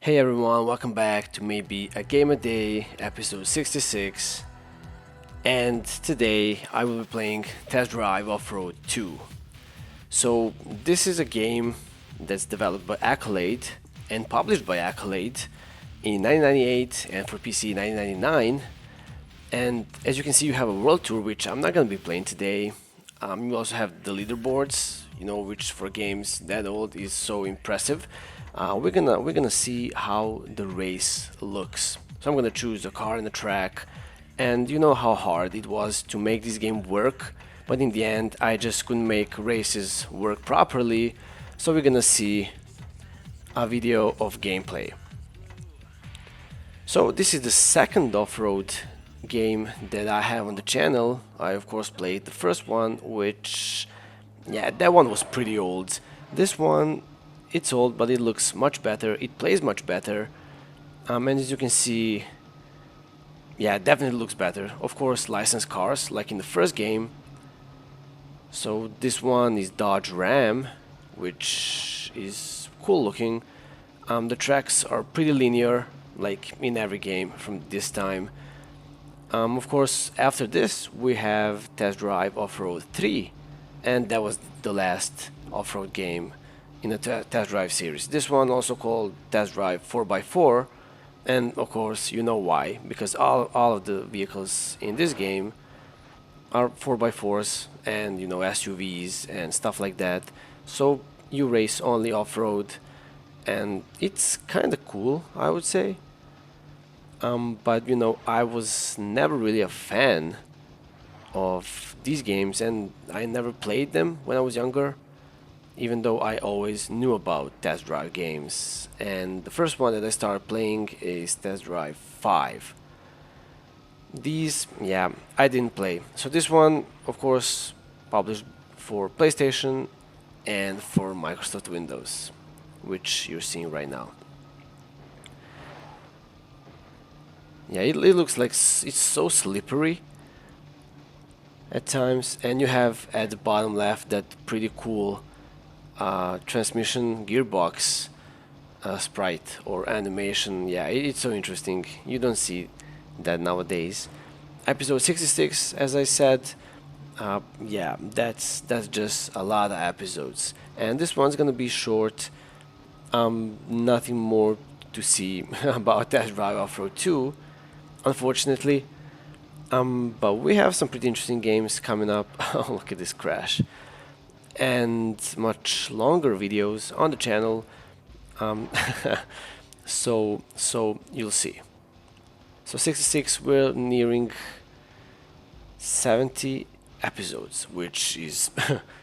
Hey everyone, welcome back to maybe a game a day, episode 66. And today I will be playing Test Drive Off-Road 2. So this is a game that's developed by Accolade and published by Accolade in 1998 and for PC 1999. And as you can see, you have a world tour, which I'm not going to be playing today. You also have the leaderboards, which for games that old is so impressive. We're gonna see how the race looks. So I'm gonna choose the car and the track, and you know how hard it was to make this game work. But in the end, I just couldn't make races work properly. So we're gonna see a video of gameplay. So this is the second off-road game that I have on the channel. I of course played the first one, which, yeah, that one was pretty old. This one, it's old, but it looks much better. It plays much better. And as you can see, yeah, it definitely looks better. Of course, licensed cars, like in the first game. So this one is Dodge Ram, which is cool looking. The tracks are pretty linear, like in every game from this time. Of course, after this, we have Test Drive Off-Road 3, and that was the last off-road game in the Test Drive series. This one also called Test Drive 4x4, and of course, you know why, because all of the vehicles in this game are 4x4s and SUVs and stuff like that. So you race only off-road, and it's kind of cool, I would say. But I was never really a fan of these games, and I never played them when I was younger, even though I always knew about Test Drive games. And the first one that I started playing is Test Drive 5. These, yeah, I didn't play. So this one, of course, published for PlayStation and for Microsoft Windows, which you're seeing right now. Yeah, it looks like it's so slippery at times, and you have at the bottom left that pretty cool transmission gearbox sprite or animation. Yeah, it's so interesting. You don't see that nowadays. Episode 66, as I said, yeah, that's just a lot of episodes, and this one's gonna be short. Nothing more to see about Test Drive Off-Road 2, unfortunately. But we have some pretty interesting games coming up. Oh, look at this crash. And much longer videos on the channel. Um, so you'll see. So 66, we're nearing 70 episodes, which is,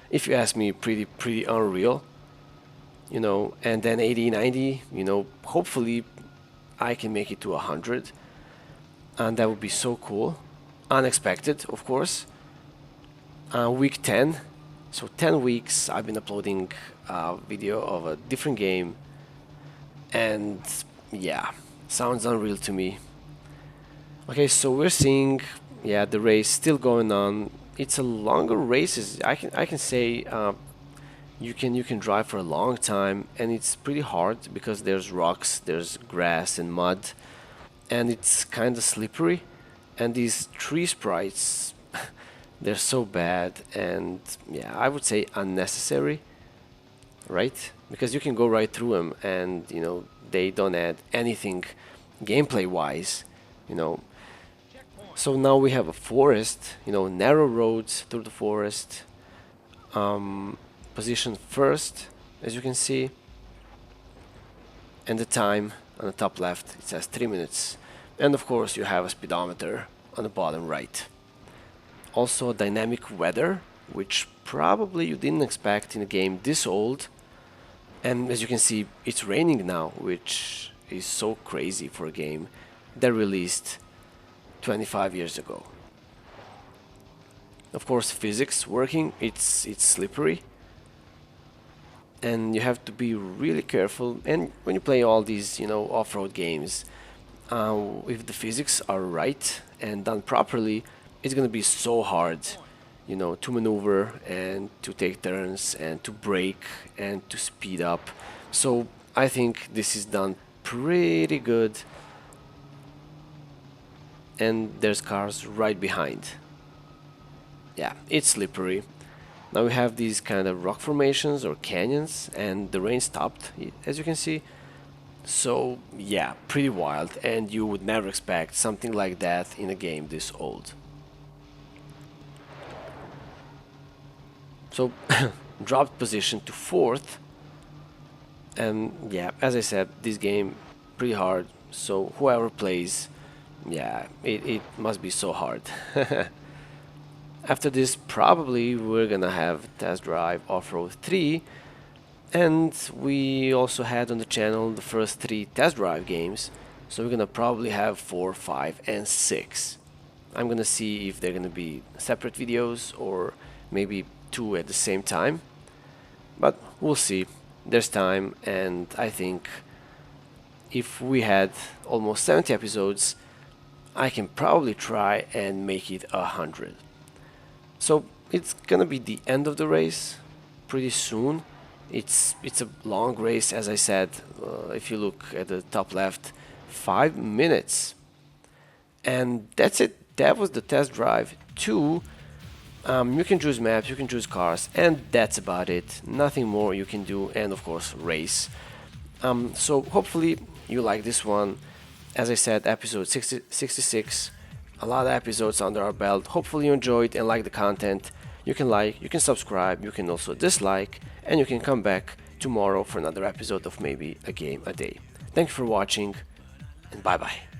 if you ask me, pretty unreal. And then 80, 90, hopefully I can make it to 100. And that would be so cool. Unexpected, of course. Week 10. So 10 weeks I've been uploading a video of a different game. And yeah, sounds unreal to me. Okay, so we're seeing, yeah, the race still going on. It's a longer race. I can say you can drive for a long time, and it's pretty hard because there's rocks, there's grass and mud, and it's kind of slippery. And these tree sprites, they're so bad, and yeah, I would say unnecessary, right? Because you can go right through them, and they don't add anything gameplay wise, you know. So now we have a forest, narrow roads through the forest. Position first, as you can see, and the time on the top left, it says 3 minutes. And of course you have a speedometer on the bottom right. Also dynamic weather, which probably you didn't expect in a game this old. And as you can see, it's raining now, which is so crazy for a game that released 25 years ago. Of course, physics working, it's slippery, and you have to be really careful. And when you play all these off-road games, if the physics are right and done properly, it's gonna be so hard to maneuver and to take turns and to brake and to speed up. So I think this is done pretty good. And there's cars right behind. Yeah, it's slippery. Now we have these kind of rock formations or canyons, and the rain stopped, as you can see. So yeah, pretty wild, and you would never expect something like that in a game this old. So dropped position to 4th, and yeah, as I said, this game pretty hard, so whoever plays, yeah, it must be so hard. After this, probably we're gonna have Test Drive Off-Road 3, and we also had on the channel the first 3 Test Drive games, so we're gonna probably have 4, 5, and 6. I'm gonna see if they're gonna be separate videos or maybe 2 at the same time, but we'll see. There's time, and I think if we had almost 70 episodes, I can probably try and make it 100. So it's gonna be the end of the race pretty soon. It's a long race, as I said. If you look at the top left, 5 minutes, and that's it. That was the Test Drive 2. You can choose maps, you can choose cars, and that's about it. Nothing more you can do, and of course race. So hopefully you like this one. As I said, episode 66, a lot of episodes under our belt. Hopefully you enjoyed and like the content. You can subscribe, you can also dislike, and you can come back tomorrow for another episode of maybe a game a day. Thanks for watching, and bye bye.